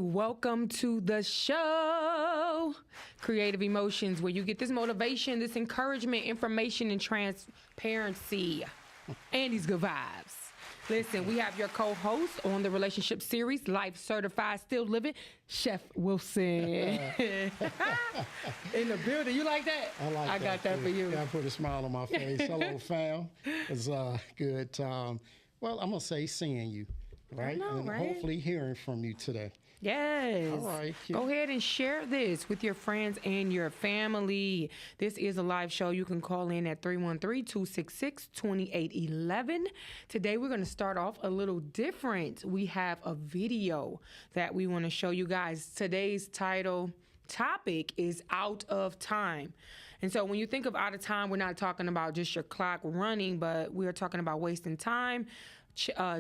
welcome to the show, Creative Emotions, where you get this motivation, this encouragement, information, and transparency, and these good vibes. Listen, we have your co-host on the relationship series, Life Certified Still Living, Chef Wilson. In the building. You like that? I got that for you. Yeah, I put a smile on my face. Hello, fam. It's good. Well, I'm going to say seeing you, right? Right? Hopefully hearing from you today. Yes. All right. Go ahead and share this with your friends and your family. This is a live show. You can call in at 313-266-2811. Today, we're going to start off a little different. We have a video that we want to show you guys. Today's topic is out of time. And so when you think of out of time, we're not talking about just your clock running, but we're talking about wasting time,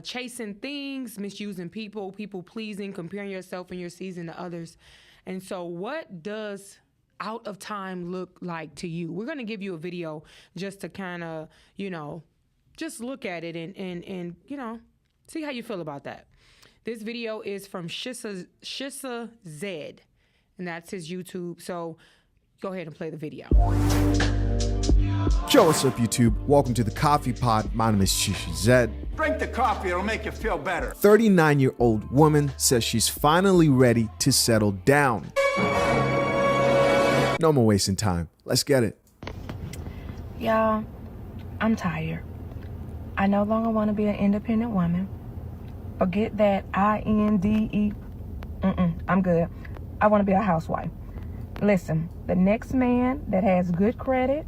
chasing things, misusing people pleasing, comparing yourself and your season to others. And so what does out of time look like to you? We're going to give you a video just to kind of, just look at it and see how you feel about that. This video is from Shissa Z, and that's his YouTube. So go ahead and play the video. Yo, what's up, YouTube? Welcome to the Coffee Pod. My name is Shisha Zed. Drink the coffee, it'll make you feel better. 39-year-old woman says she's finally ready to settle down. No more wasting time. Let's get it. Y'all, I'm tired. I no longer want to be an independent woman. Forget that INDE. I'm good. I want to be a housewife. Listen, the next man that has good credit,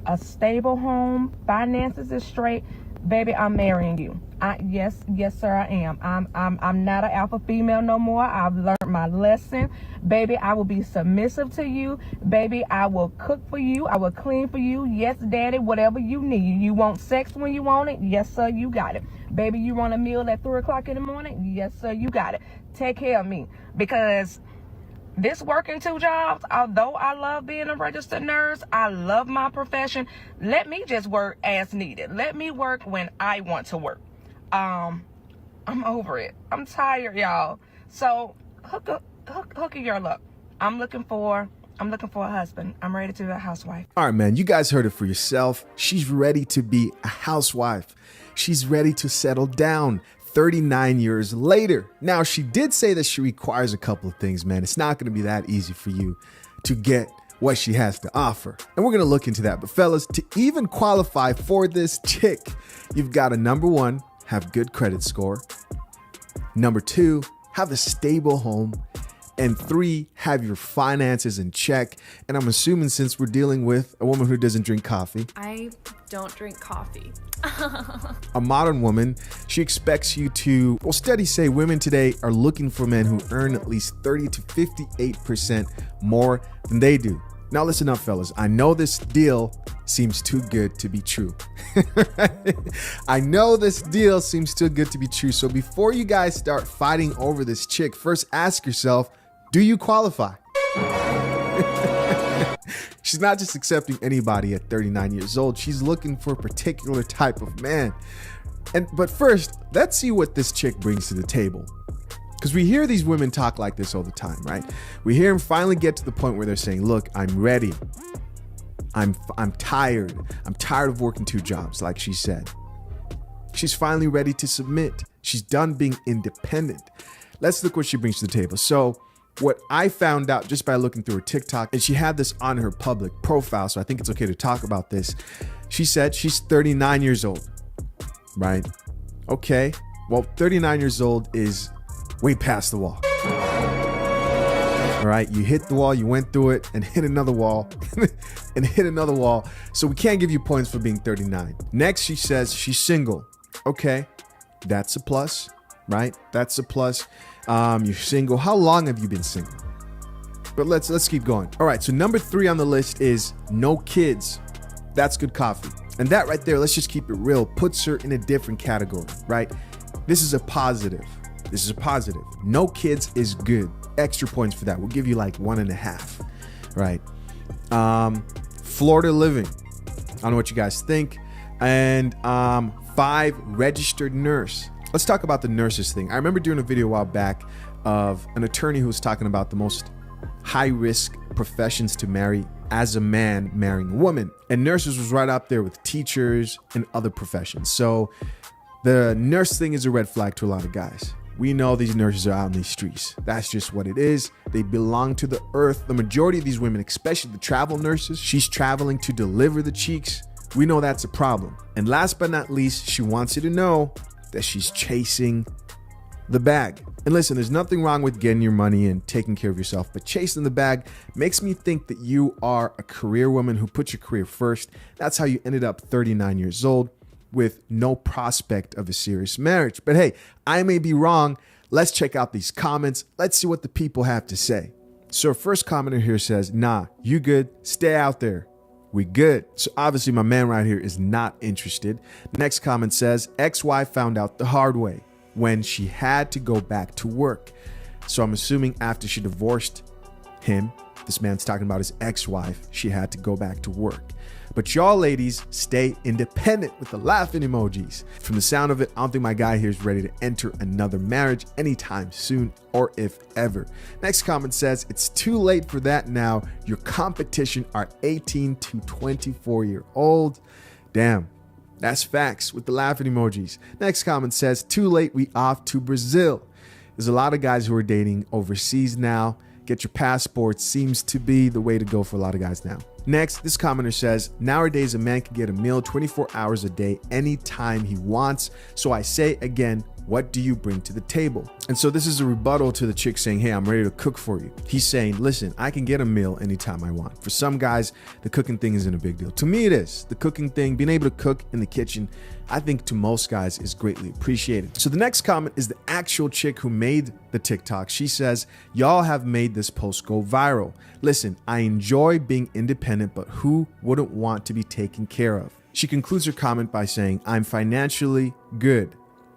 a stable home, finances is straight, baby, I'm marrying you. Yes, sir, I am. I'm not an alpha female no more. I've learned my lesson. Baby, I will be submissive to you. Baby, I will cook for you. I will clean for you. Yes, daddy, whatever you need. You want sex when you want it? Yes, sir, you got it. Baby, you want a meal at 3 o'clock in the morning? Yes, sir, you got it. Take care of me. Because this working 2 jobs, although I love being a registered nurse, I love my profession. Let me just work as needed. Let me work when I want to work. I'm over it. I'm tired, y'all. So hook your luck. I'm looking for a husband. I'm ready to be a housewife. All right, man, you guys heard it for yourself. She's ready to be a housewife. She's ready to settle down 39 years later. Now, she did say that she requires a couple of things, man. It's not going to be that easy for you to get what she has to offer. And we're going to look into that. But fellas, to even qualify for this chick, you've got to, number 1, have good credit score. Number 2, have a stable home. And 3, have your finances in check. And I'm assuming since we're dealing with a woman who doesn't drink coffee. I don't drink coffee. A modern woman, she expects you to, well, studies say women today are looking for men who earn at least 30 to 58% more than they do. Now listen up, fellas. I know this deal seems too good to be true. I know this deal seems too good to be true. So before you guys start fighting over this chick, first ask yourself, do you qualify? She's not just accepting anybody at 39 years old. She's looking for a particular type of man. But first, let's see what this chick brings to the table. Because we hear these women talk like this all the time, right? We hear them finally get to the point where they're saying, look, I'm ready. I'm tired. I'm tired of working 2 jobs, like she said. She's finally ready to submit. She's done being independent. Let's look what she brings to the table. So what I found out just by looking through her TikTok, and she had this on her public profile, so I think it's okay to talk about this. She said she's 39 years old, right? Okay, well, 39 years old is way past the wall. All right, you hit the wall, you went through it, and hit another wall, and hit another wall. So we can't give you points for being 39. Next, she says she's single. Okay, that's a plus, right? That's a plus. You're single. How long have you been single? But let's keep going. All right, so number 3 on the list is no kids. That's good coffee. And that right there, let's just keep it real, puts her in a different category, right? This is a positive. This is a positive. No kids is good. Extra points for that. We'll give you like 1.5, right? Florida living. I don't know what you guys think. And 5, registered nurse. Let's talk about the nurses thing. I remember doing a video a while back of an attorney who was talking about the most high-risk professions to marry as a man marrying a woman. And nurses was right up there with teachers and other professions. So the nurse thing is a red flag to a lot of guys. We know these nurses are out in these streets. That's just what it is. They belong to the earth. The majority of these women, especially the travel nurses, she's traveling to deliver the cheeks. We know that's a problem. And last but not least, she wants you to know that she's chasing the bag. And listen, there's nothing wrong with getting your money and taking care of yourself, but chasing the bag makes me think that you are a career woman who put your career first. That's how you ended up 39 years old with no prospect of a serious marriage. But hey, I may be wrong. Let's check out these comments. Let's see what the people have to say. So our first commenter here says, nah, you good. Stay out there. We good. So obviously my man right here is not interested. Next comment says, ex-wife found out the hard way when she had to go back to work. So I'm assuming after she divorced him, this man's talking about his ex-wife, she had to go back to work. But y'all ladies stay independent with the laughing emojis. From the sound of it, I don't think my guy here is ready to enter another marriage anytime soon, or if ever. Next comment says, it's too late for that now. Your competition are 18 to 24-year-old. Damn, that's facts with the laughing emojis. Next comment says, too late, we off to Brazil. There's a lot of guys who are dating overseas now. Get your passport seems to be the way to go for a lot of guys now. Next, this commenter says, nowadays a man can get a meal 24 hours a day anytime he wants. So I say again, what do you bring to the table? And so this is a rebuttal to the chick saying, hey, I'm ready to cook for you. He's saying, listen, I can get a meal anytime I want. For some guys, the cooking thing isn't a big deal. To me, it is. The cooking thing, being able to cook in the kitchen, I think to most guys is greatly appreciated. So the next comment is the actual chick who made the TikTok. She says, y'all have made this post go viral. Listen, I enjoy being independent, but who wouldn't want to be taken care of? She concludes her comment by saying, I'm financially good.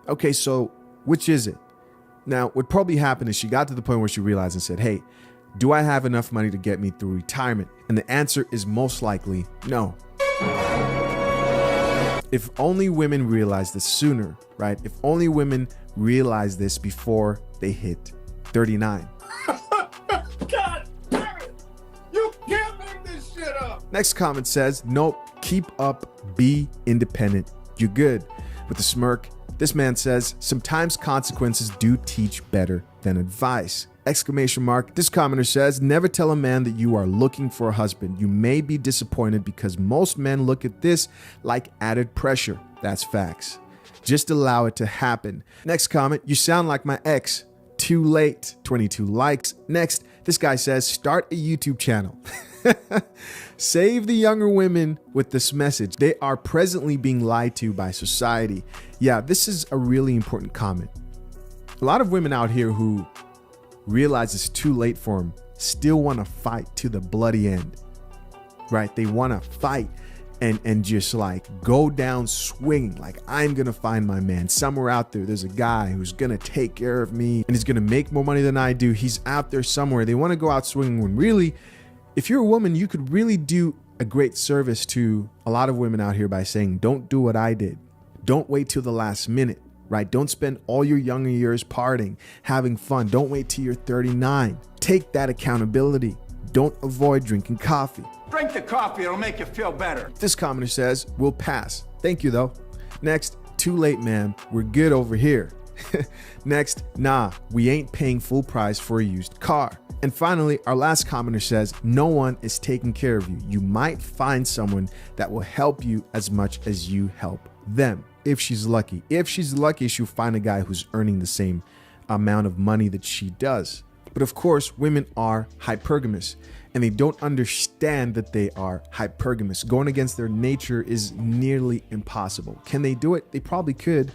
Okay, so which is it? Now, what probably happened is she got to the point where she realized and said, hey, do I have enough money to get me through retirement? And the answer is most likely no. If only women realize this sooner, right? If only women realize this before they hit 39. God damn it! You can't make this shit up! Next comment says, nope, keep up, be independent. You're good. With a smirk, this man says, sometimes consequences do teach better than advice. Exclamation mark. This commenter says, never tell a man that you are looking for a husband. You may be disappointed because most men look at this like added pressure. That's facts. Just allow it to happen. Next comment, you sound like my ex. Too late. 22 likes. Next, this guy says, start a YouTube channel. Save the younger women with this message. They are presently being lied to by society. Yeah, this is a really important comment. A lot of women out here who realize it's too late for them still want to fight to the bloody end, right? They want to fight and just like go down swinging. Like, I'm going to find my man somewhere out there. There's a guy who's going to take care of me and he's going to make more money than I do. He's out there somewhere. They want to go out swinging when really, if you're a woman, you could really do a great service to a lot of women out here by saying, don't do what I did. Don't wait till the last minute, right? Don't spend all your younger years partying, having fun. Don't wait till you're 39. Take that accountability. Don't avoid drinking coffee. Drink the coffee, it'll make you feel better. This commenter says, we'll pass. Thank you though. Next, too late, ma'am. We're good over here. Next, nah, we ain't paying full price for a used car. And finally, our last commenter says, no one is taking care of you. You might find someone that will help you as much as you help them. If she's lucky. If she's lucky, she'll find a guy who's earning the same amount of money that she does. But of course, women are hypergamous and they don't understand that they are hypergamous. Going against their nature is nearly impossible. Can they do it? They probably could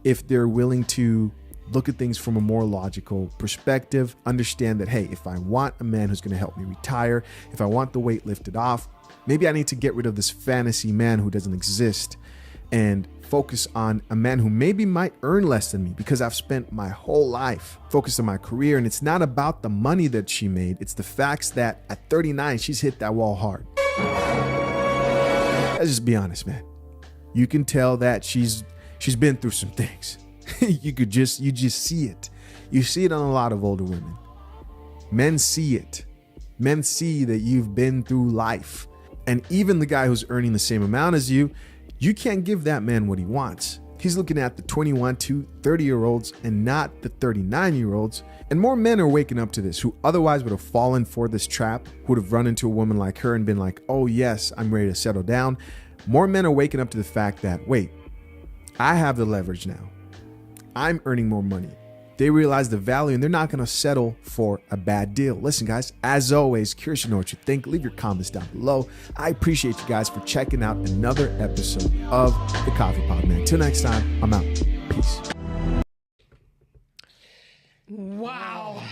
if they're willing to look at things from a more logical perspective, understand that, hey, if I want a man who's going to help me retire, if I want the weight lifted off, maybe I need to get rid of this fantasy man who doesn't exist and focus on a man who maybe might earn less than me because I've spent my whole life focused on my career. And it's not about the money that she made. It's the facts that at 39, she's hit that wall hard. Let's just be honest, man. You can tell that she's been through some things. You just see it. You see it on a lot of older women. Men see it. Men see that you've been through life. And even the guy who's earning the same amount as you can't give that man what he wants. He's looking at the 21 to 30-year-olds and not the 39-year-olds. And more men are waking up to this who otherwise would have fallen for this trap, who would have run into a woman like her and been like, oh yes, I'm ready to settle down. More men are waking up to the fact that, wait, I have the leverage now. I'm earning more money. They realize the value and they're not going to settle for a bad deal. Listen, guys, as always, curious to know what you think. Leave your comments down below. I appreciate you guys for checking out another episode of The Coffee Pod, man. Till next time, I'm out. Peace. Wow.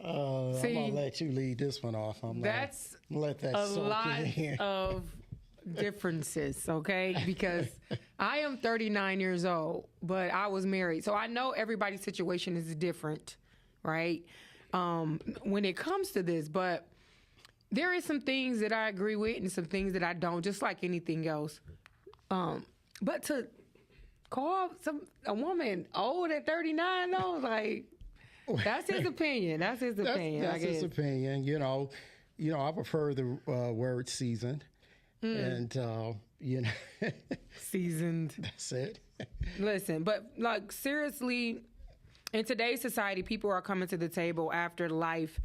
I'm going to let you lead this one off. That's let that a soak lot in. of differences, okay? Because I am 39 years old, but I was married. So I know everybody's situation is different, right? When it comes to this, but there is some things that I agree with and some things that I don't, just like anything else. But to call a woman old at 39, though, like, that's his opinion. That's his opinion. That's his opinion. You know, I prefer the word seasoned. And, seasoned. That's it. Listen, but like seriously, in today's society, people are coming to the table after life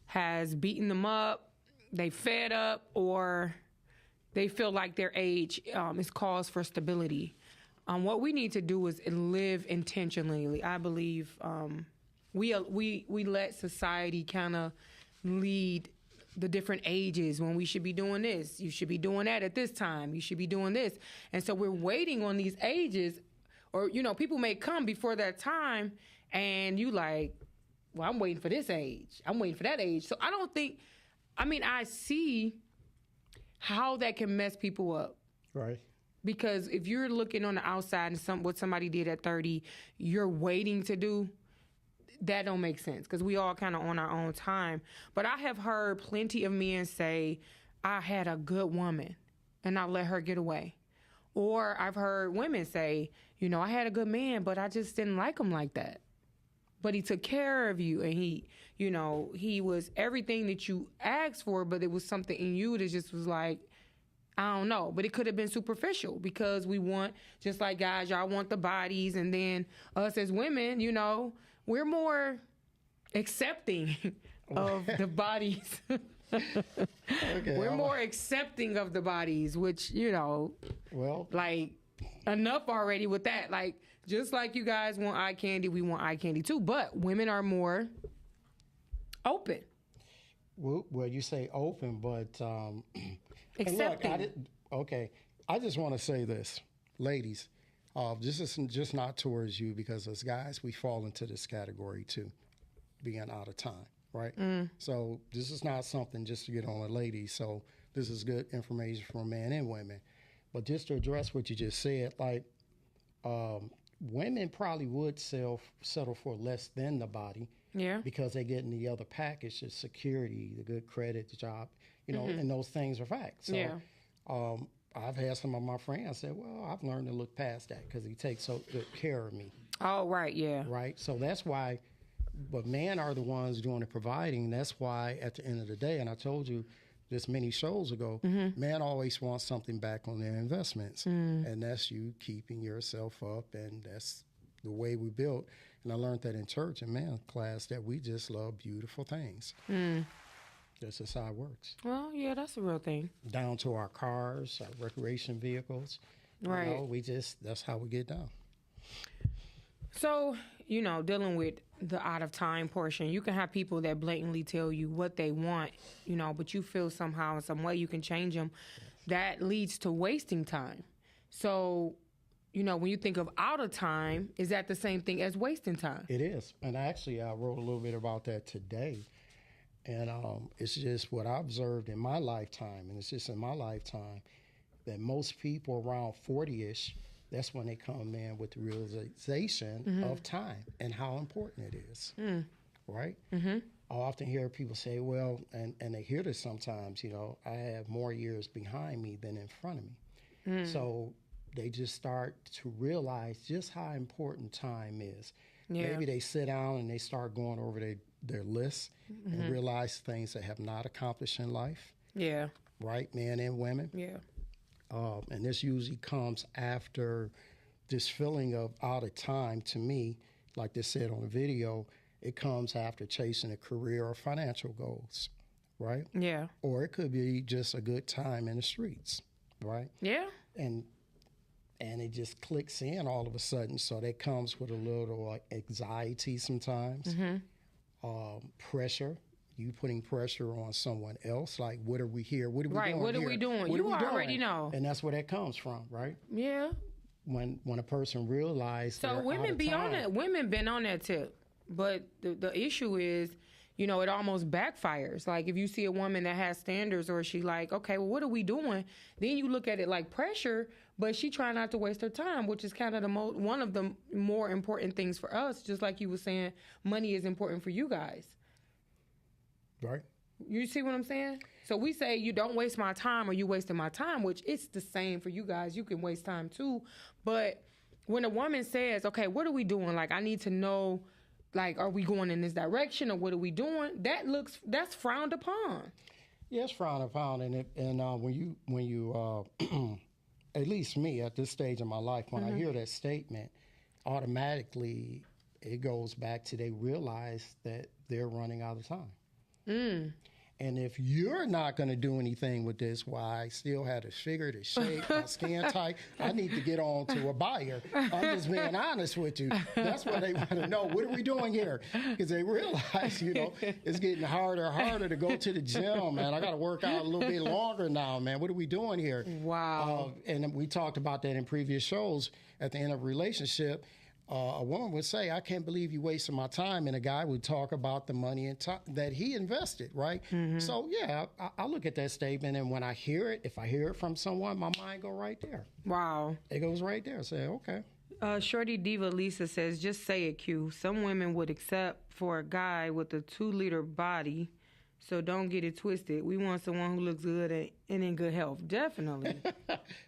has beaten them up, they fed up, or they feel like their age is cause for stability. What we need to do is live intentionally. I believe we let society kind of lead the different ages when we should be doing this. You should be doing that at this time. You should be doing this. And so we're waiting on these ages, or, people may come before that time and you like, well, I'm waiting for this age. I'm waiting for that age. So I see how that can mess people up. Right. Because if you're looking on the outside and what somebody did at 30, you're waiting to do, that don't make sense because we all kind of on our own time. But I have heard plenty of men say, I had a good woman and I let her get away. Or I've heard women say, I had a good man, but I just didn't like him like that. But he took care of you and he was everything that you asked for, but it was something in you that just was like, I don't know. But it could have been superficial because we want, just like guys, y'all want the bodies. And then us as women, we're more accepting of the bodies. Okay, we're more accepting of the bodies, which, well, like enough already with that. Like, just like you guys want eye candy, we want eye candy too. But women are more open. Well, you say open, but accepting. I just want to say this, ladies. This isn't just not towards you because as guys, we fall into this category too, being out of time, right? So this is not something just to get on a lady. So this is good information for men and women. But just to address what you just said, like women probably would settle for less than the body. Yeah. Because they're getting the other package, the security, the good credit, the job, and those things are facts. So, yeah. I've had some of my friends say, well, I've learned to look past that because he takes so good care of me. Oh, right, yeah. Right? So that's why, but men are the ones doing the providing. That's why at the end of the day, and I told you this many shows ago, men always want something back on their investments. And that's you keeping yourself up, and that's the way we built. And I learned that in church and man class that we just love beautiful things. This is how it works. Well, yeah, that's a real thing. Down to our cars, our recreation vehicles. Right. That's how we get down. So, dealing with the out of time portion, you can have people that blatantly tell you what they want, but you feel somehow in some way you can change them. That leads to wasting time. So, when you think of out of time, is that the same thing as wasting time? It is. And actually, I wrote a little bit about that today. And it's just what I observed in my lifetime, and it's just in my lifetime, that most people around 40-ish, that's when they come in with the realization of time and how important it is, right? I often hear people say, well, and they hear this sometimes, I have more years behind me than in front of me. So they just start to realize just how important time is. Yeah. Maybe they sit down and they start going over their lists and realize things they have not accomplished in life, Yeah. right? Men and women. Yeah. And this usually comes after this feeling of out of time. To me, like they said on the video, it comes after chasing a career or financial goals, right? Yeah. Or it could be just a good time in the streets, right? Yeah. And it just clicks in all of a sudden. So that comes with a little anxiety sometimes, pressure. You putting pressure on someone else, like, what are we here? What are we Right. doing What are here? we doing? What You are we already doing? know. And that's where that comes from, right? Yeah. When a person realizes So women be on that. Women been on that tip, but the issue is, you know, it almost backfires. Like if you see a woman that has standards, or she like, okay, well, what are we doing? Then you look at it like pressure, but she trying not to waste her time, which is kind of one of the more important things for us. Just like you were saying, money is important for you guys. Right. You see what I'm saying? So we say you don't waste my time or you wasting my time, which it's the same for you guys. You can waste time too. But when a woman says, okay, what are we doing? Like, I need to know, like, are we going in this direction or what are we doing? That's frowned upon. Yeah, it's frowned upon. And when you at least me at this stage of my life, when I hear that statement, automatically it goes back to they realize that they're running out of time. And if you're not going to do anything with this, why I still had a figure, the shape, my skin tight, I need to get on to a buyer. I'm just being honest with you. That's what they want to know. What are we doing here? Because they realize, you know, it's getting harder and harder to go to the gym, man. I got to work out a little bit longer now, man. What are we doing here? Wow. And we talked about that in previous shows. At the end of a relationship, a woman would say, I can't believe you wasted my time. And a guy would talk about the money and time that he invested, right? So, yeah, I look at that statement. And when I hear it, if I hear it from someone, my mind go right there. Wow. It goes right there. I say, okay. Shorty Diva Lisa says, just say it, Q. Some women would accept for a guy with a 2-liter body. So don't get it twisted. We want someone who looks good and in good health. Definitely.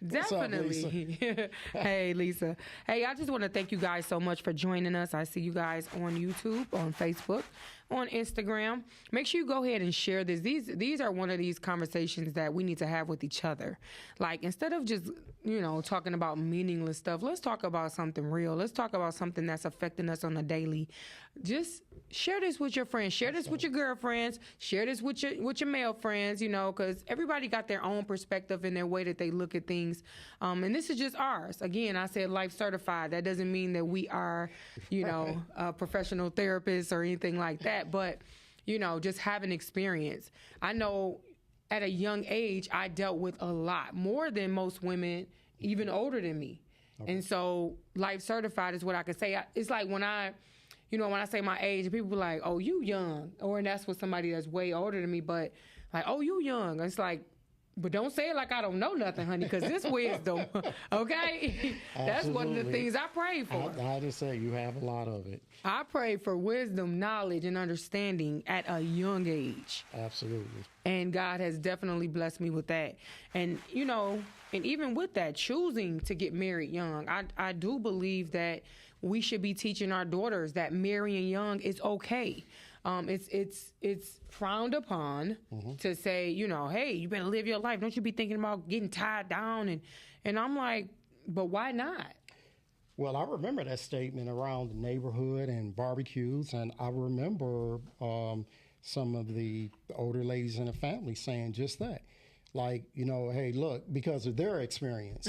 Definitely. What's up, Hey, Lisa. Hey, I just want to thank you guys so much for joining us. I see you guys on YouTube, on Facebook, on Instagram. Make sure you go ahead and share this. These are one of these conversations that we need to have with each other. Like, instead of just, you know, talking about meaningless stuff, let's talk about something real. Let's talk about something that's affecting us on a daily. Just share this with your friends. Share this with your girlfriends. Share this with your male friends, you know, because everybody got their own perspective and their way that they look at things. And this is just ours. Again, I said life certified. That doesn't mean that we are, you know, professional therapists or anything like that. But, you know, just having experience. I know at a young age, I dealt with a lot more than most women, even older than me. Okay. And so life certified is what I can say. It's like when I say my age, people be like, oh, you young. Or and that's what somebody that's way older than me, but like, oh, you young. It's like, but don't say it like I don't know nothing, honey, because this wisdom, okay? That's one of the things I pray for. I just say you have a lot of it. I pray for wisdom, knowledge, and understanding at a young age. Absolutely. And God has definitely blessed me with that. And, you know, and even with that, choosing to get married young, I do believe that we should be teaching our daughters that marrying young is okay. It's frowned upon to say, you know, hey, you better live your life. Don't you be thinking about getting tied down. And I'm like, but why not? Well, I remember that statement around the neighborhood and barbecues, and I remember some of the older ladies in the family saying just that. Like, you know, hey, look, because of their experience,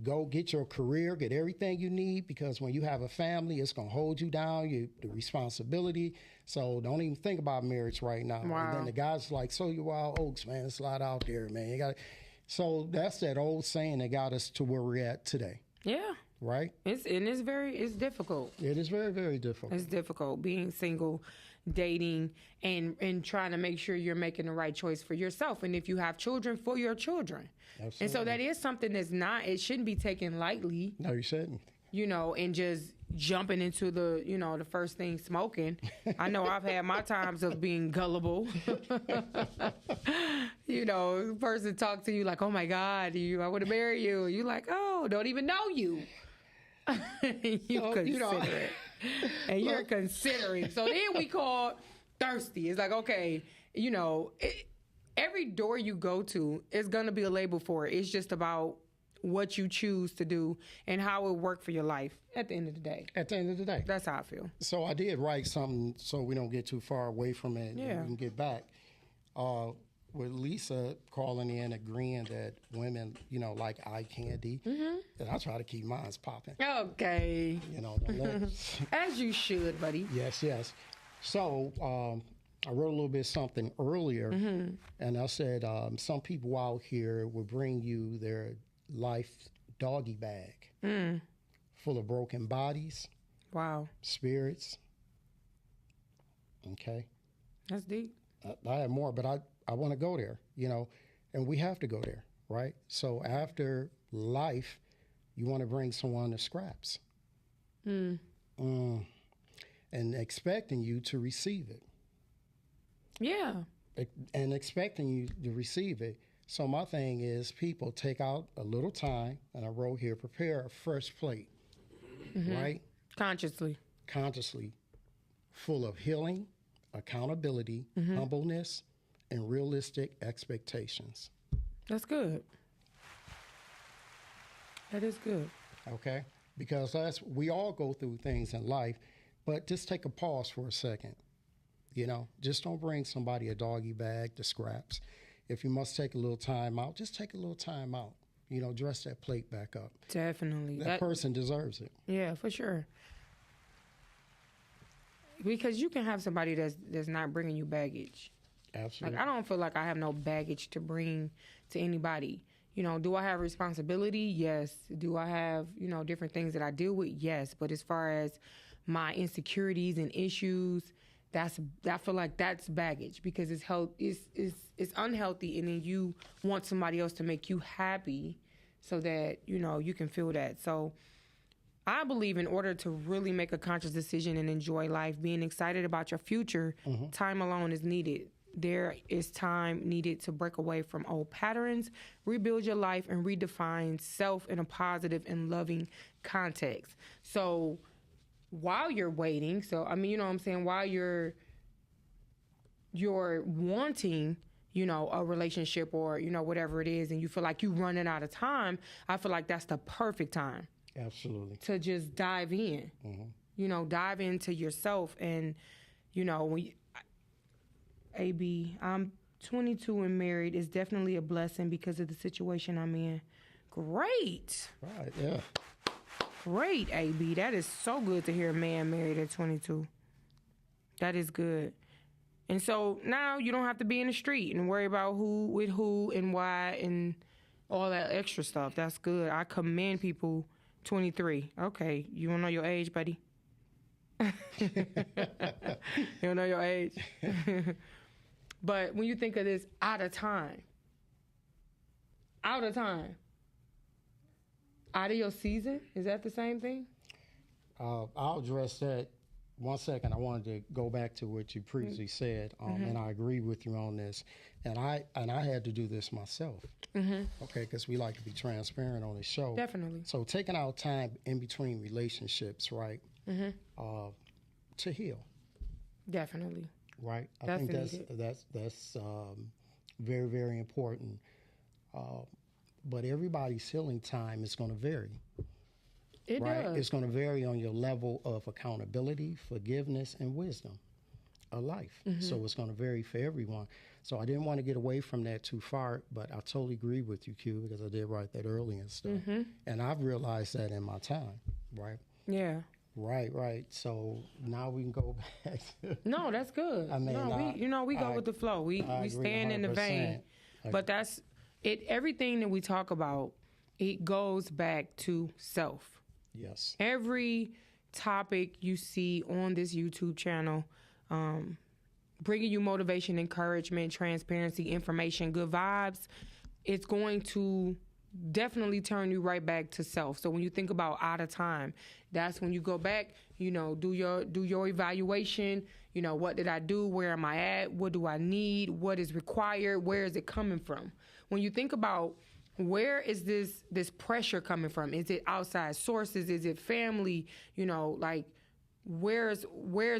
go get your career, get everything you need, because when you have a family, it's going to hold you down, the responsibility. So don't even think about marriage right now. Wow. And then the guy's like, so you wild oaks, man, it's a lot out there, man. You got. So that's that old saying that got us to where we're at today. Yeah. Right? It's difficult. It is very, very difficult. It's difficult being single, dating, and trying to make sure you're making the right choice for yourself. And if you have children, for your children. Absolutely. And so that is something it shouldn't be taken lightly. No, you shouldn't. You know, and just jumping into the first thing smoking. I know I've had my times of being gullible. you know, person talk to you like, oh my God, I want to marry you. You like, oh, don't even know you. You So, considerate. And you're considering. So then we call thirsty. It's like, okay, you know, every door you go to is going to be a label for it. It's just about what you choose to do and how it work for your life at the end of the day. At the end of the day. That's how I feel. So I did write something so we don't get too far away from it Yeah. and we can get back. With Lisa calling in, agreeing that women, you know, like eye candy. And I try to keep mine popping. Okay. You know, don't let As you should, buddy. Yes, yes. So I wrote a little bit something earlier, and I said some people out here will bring you their life doggy bag full of broken bodies, Wow. spirits. Okay. That's deep. I have more, but I want to go there, you know, and we have to go there, right? So after life, you want to bring someone to scraps. And expecting you to receive it. Yeah. And expecting you to receive it. So my thing is, people take out a little time, and I wrote here, prepare a fresh plate, right? Consciously. Consciously, full of healing, accountability, humbleness, and realistic expectations. That's good. That is good. Okay? Because we all go through things in life, but just take a pause for a second. You know, just don't bring somebody a doggy bag to scraps. If you must take a little time out, just take a little time out. You know, dress that plate back up. Definitely. That person deserves it. Yeah, for sure. Because you can have somebody that's not bringing you baggage. Absolutely. Like, I don't feel like I have no baggage to bring to anybody. You know, do I have responsibility? Yes. Do I have, you know, different things that I deal with? Yes. But as far as my insecurities and issues, I feel like that's baggage because it's unhealthy, and then you want somebody else to make you happy so that, you know, you can feel that. So I believe in order to really make a conscious decision and enjoy life, being excited about your future, time alone is needed. There is time needed to break away from old patterns, rebuild your life, and redefine self in a positive and loving context. So while you're waiting, so I mean, you know what I'm saying, while you're wanting, you know, a relationship or, you know, whatever it is, and you feel like you're running out of time, I feel like that's the perfect time. Absolutely. To just dive in. You know, dive into yourself. And, you know, I'm 22 and married. It's definitely a blessing because of the situation I'm in. Great. Right, yeah. Great, AB. That is so good to hear a man married at 22. That is good. And so now you don't have to be in the street and worry about who with who and why and all that extra stuff. That's good. I commend people. 23. Okay. You don't know your age, buddy? You don't know your age? But when you think of this, out of time. Out of your season? Is that the same thing? I'll address that. 1 second. I wanted to go back to what you previously said, and I agree with you on this. And I had to do this myself. Okay, because we like to be transparent on the show. Definitely. So taking out time in between relationships, right? To heal. Definitely. Right. I That's think that's very, very important. But everybody's healing time is going to vary. It right? does. It's going to vary on your level of accountability, forgiveness, and wisdom of life. So it's going to vary for everyone. So I didn't want to get away from that too far, but I totally agree with you, Q, because I did write that early and stuff. And I've realized that in my time, right? Yeah. Right. So now we can go back to... No, that's good. I mean, we go with the flow. We stand in the vein. But that's it. Everything that we talk about, it goes back to self. Yes. Every topic you see on this YouTube channel, bringing you motivation, encouragement, transparency, information, good vibes, it's going to definitely turn you right back to self. So when you think about out of time, that's when you go back, you know, do your evaluation, You know, what did I do? Where am I at? What do I need? What is required? Where is it coming from? When you think about where is this pressure coming from? Is it outside sources? Is it family? You know, like where is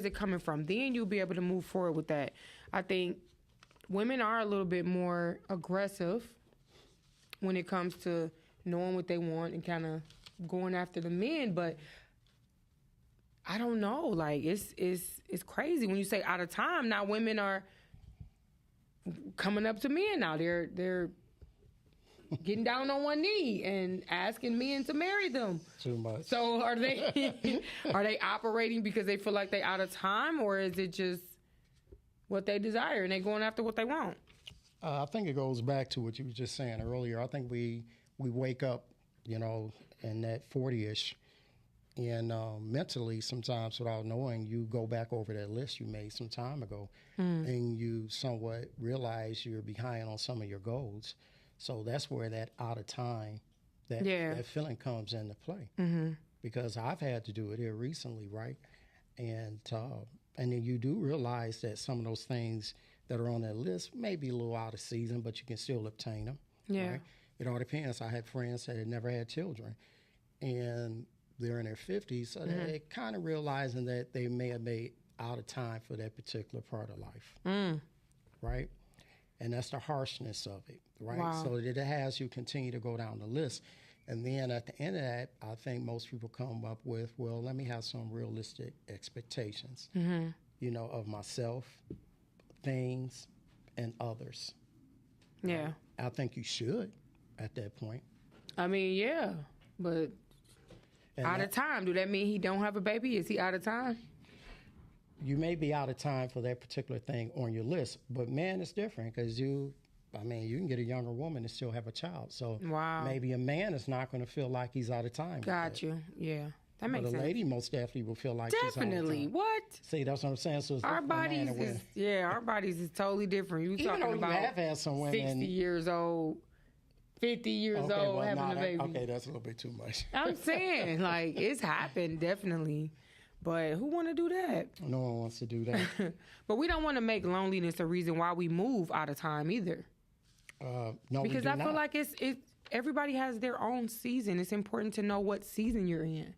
it coming from? Then you'll be able to move forward with that. I think women are a little bit more aggressive when it comes to knowing what they want and kind of going after the men, but I don't know. Like it's crazy when you say out of time. Now women are coming up to men now. They're getting down on one knee and asking men to marry them. Too much. So are they operating because they feel like they out of time, or is it just what they desire and they going after what they want? I think it goes back to what you were just saying earlier. I think we wake up, you know, in that 40-ish, and mentally sometimes without knowing, you go back over that list you made some time ago, and you somewhat realize you're behind on some of your goals. So that's where that out of time, that feeling comes into play. Because I've had to do it here recently, right? And then you do realize that some of those things that are on that list may be a little out of season, but you can still obtain them. Yeah. Right? It all depends. I had friends that had never had children, and they're in their 50s, so they're kind of realizing that they may have made out of time for that particular part of life, right? And that's the harshness of it, right? Wow. So that it has you continue to go down the list. And then at the end of that, I think most people come up with, well, let me have some realistic expectations, you know, of myself, things, and others. Yeah. I think you should at that point. I mean, yeah, but And out of time. Do that mean he don't have a baby? Is he out of time? You may be out of time for that particular thing on your list, but man, it's different because you can get a younger woman and still have a child. So Wow. maybe a man is not going to feel like he's out of time. Got you. Yeah. That makes But a sense. lady most definitely will feel like she's out Definitely. of time. What? See, that's what I'm saying. So it's Our different for a man bodies and women. our bodies is totally different. You Even talking though you about have had some women 60 years old, 50 years Okay, old well, having nah, a baby. okay, that's a little bit too much. I'm saying, like, it's happened, definitely. But who want to do that? No one wants to do that. But we don't want to make loneliness a reason why we move out of time either. No, Because we do I feel not. like it's everybody has their own season. It's important to know what season you're in.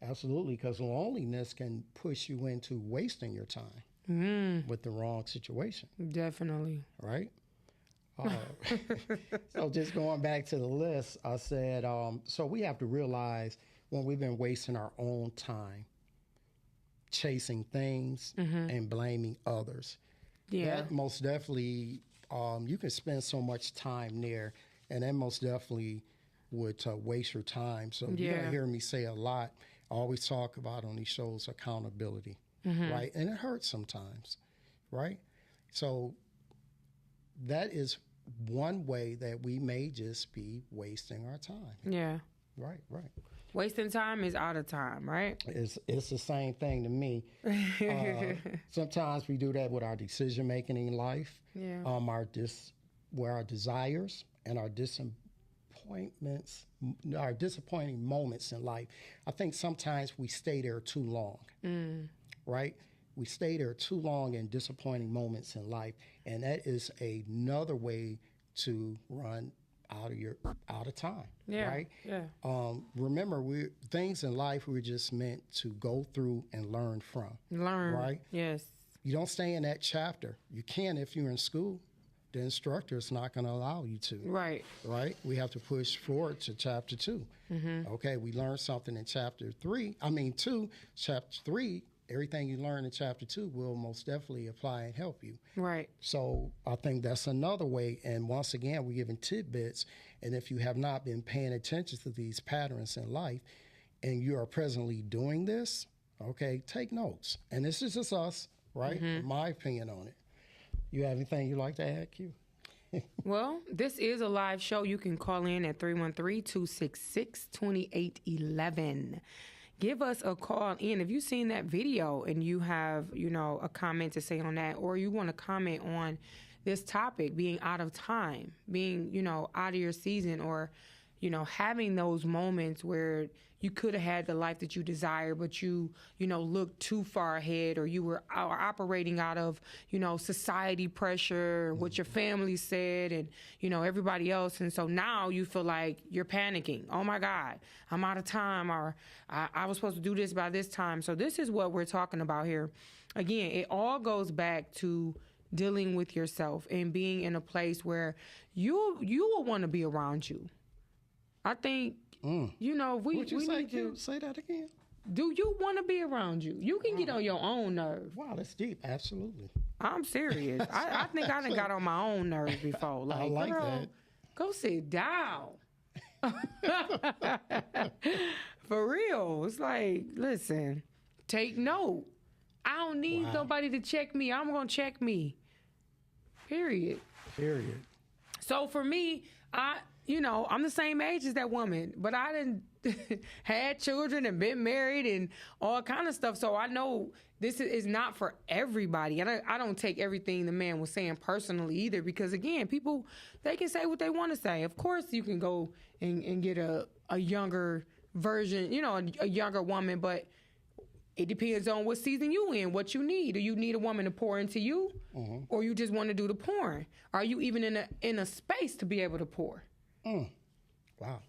Absolutely, because loneliness can push you into wasting your time with the wrong situation, Definitely. right? So just going back to the list, I said, so we have to realize when we've been wasting our own time chasing things and blaming others. Yeah. That most definitely, you can spend so much time there, and that most definitely would waste your time. So you're going to hear me say a lot. I always talk about on these shows accountability, right? And it hurts sometimes, right? So that is one way that we may just be wasting our time. Yeah. Right. Wasting time is out of time, right? It's the same thing to me. Sometimes we do that with our decision making in life. Yeah. Where our desires and our disappointing moments in life. I think sometimes we stay there too long. Right? We stay there too long in disappointing moments in life, and that is another way to run out of time. Yeah. Right? Yeah. Remember, things in life we're just meant to go through and learn from. Learn. Right? Yes. You don't stay in that chapter. You can if you're in school. The instructor is not going to allow you to. Right. Right? We have to push forward to chapter 2. Okay, we learned something in chapter 2. Chapter 3, everything you learn in chapter 2 will most definitely apply and help you. Right. So I think that's another way. And once again, we're giving tidbits. And if you have not been paying attention to these patterns in life and you are presently doing this, okay, take notes. And this is just us, right? My opinion on it. You have anything you'd like to add, Q? Well, this is a live show. You can call in at 313-266-2811. Give us a call in. If you've seen that video and you have, a comment to say on that, or you want to comment on this topic, being out of time, being, out of your season, or, having those moments where you could have had the life that you desire, but you looked too far ahead, or you were operating out of, society pressure, what your family said, and, everybody else. And so now you feel like you're panicking. Oh my God, I'm out of time, or I was supposed to do this by this time. So this is what we're talking about here. Again, it all goes back to dealing with yourself and being in a place where you will want to be around you. I think, we need to say that again. Do you want to be around you? You can get on your own nerve. Wow, that's deep. Absolutely. I'm serious. I think I done got on my own nerves before. Like, I like girl, that. go sit down. For real. It's like, listen, take note. I don't need nobody to check me. I'm going to check me. Period. So for me, I'm the same age as that woman, but I didn't had children and been married and all kind of stuff. So I know this is not for everybody. And I don't take everything the man was saying personally either, because again, people, they can say what they want to say. Of course you can go and get a younger version, a younger woman, but it depends on what season you in, what you need. Do you need a woman to pour into you, or you just want to do the pouring? Are you even in a space to be able to pour? Wow.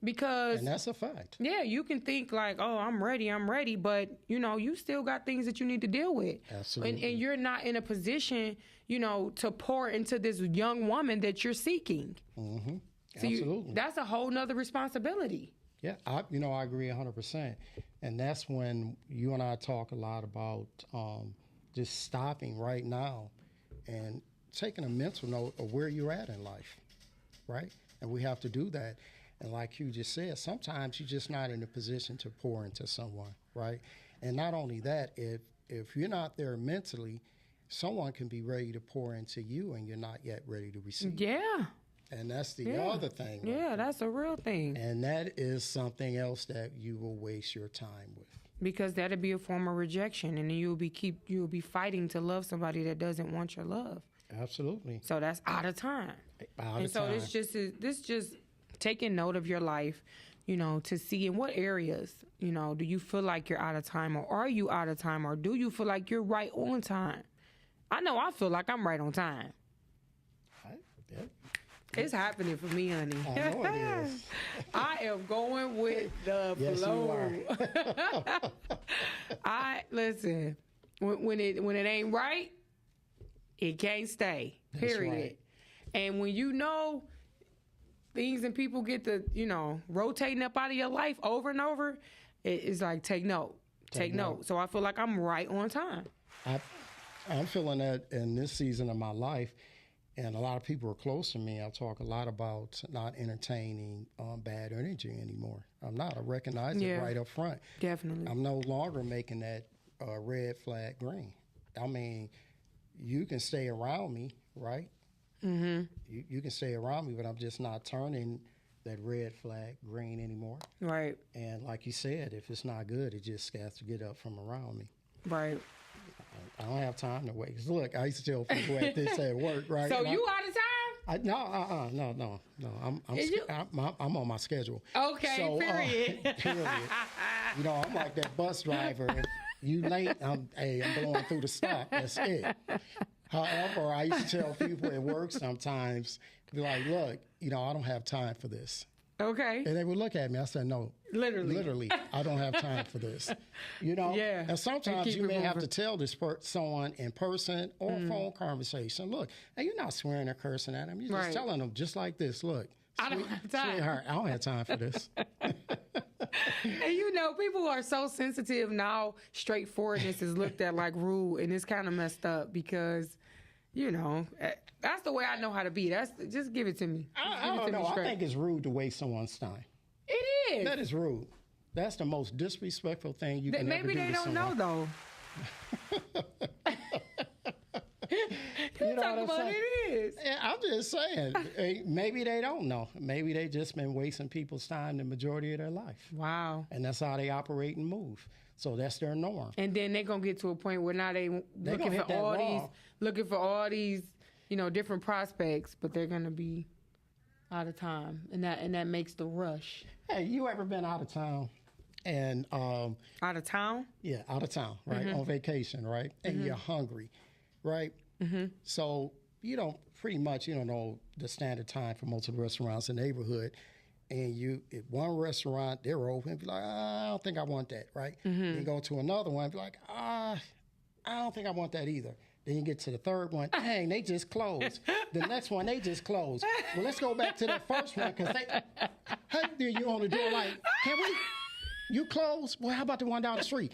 Because and that's a fact. Yeah, you can think like, oh, I'm ready, but you still got things that you need to deal with. Absolutely. And you're not in a position, to pour into this young woman that you're seeking. Mm-hmm. So Absolutely. That's a whole nother responsibility. Yeah, I agree 100%. And that's when you and I talk a lot about just stopping right now and taking a mental note of where you're at in life, right? And we have to do that. And like you just said, sometimes you're just not in a position to pour into someone, right? And not only that, if you're not there mentally, someone can be ready to pour into you and you're not yet ready to receive. Yeah. And that's the other thing. Yeah, that's a real thing. And that is something else that you will waste your time with. Because that'd be a form of rejection, and then you'll be fighting to love somebody that doesn't want your love. Absolutely. So that's out of time. This just taking note of your life, to see in what areas, do you feel like you're out of time, or are you out of time, or do you feel like you're right on time? I know I feel like I'm right on time. It's happening for me, honey. I know it is. I am going with the flow. Yes, Listen. When it ain't right, it can't stay. Period. Right. And when things and people get to rotating up out of your life over and over, it's like take note. Take note. So I feel like I'm right on time. I'm feeling that in this season of my life. And a lot of people are close to me. I talk a lot about not entertaining bad energy anymore. I'm not. I recognize it right up front. Definitely. I'm no longer making that red flag green. I mean, you can stay around me, right? Mm-hmm. You can stay around me, but I'm just not turning that red flag green anymore. Right. And like you said, if it's not good, it just has to get up from around me. Right. I don't have time to wait. 'Cause look, I used to tell people at this at work, right? So you out of time? No. I'm on my schedule. Okay, so, period. Period. I'm like that bus driver. If you late, I'm going through the stop. That's it. However, I used to tell people at work sometimes, be like, look, I don't have time for this. Okay. And they would look at me. I said, no. Literally, I don't have time for this. Yeah. And sometimes you may have to tell someone in person or phone conversation, look, hey, you're not swearing or cursing at them. You're just telling them just like this, look. I don't have time. Sweetheart, I don't have time for this. And people are so sensitive now. Straightforwardness is looked at like rude, and it's kind of messed up because, that's the way I know how to be. Just give it to me. I don't know. I think it's rude to waste someone's time. It is. That is rude. That's the most disrespectful thing you can ever do to Maybe they don't someone. know, though. You talk about it is. Yeah, I'm just saying. Maybe they don't know. Maybe they just been wasting people's time the majority of their life. Wow. And that's how they operate and move. So that's their norm. And then they're going to get to a point where now they're looking for all these, different prospects, but they're going to be Out of time, and that makes the rush. Hey, you ever been out of town? And Out of town? yeah, out of town, right? On vacation, right? And you're hungry, right? So pretty much you don't know the standard time for most of the restaurants in the neighborhood. And if one restaurant, they're open, be like, I don't think I want that, right? You go to another one, be like, I don't think I want that either. Then you get to the third one, dang, they just closed. The next one, they just closed. Well, let's go back to that first one, because hey, there you on the door like, can we? You close? Well, how about the one down the street?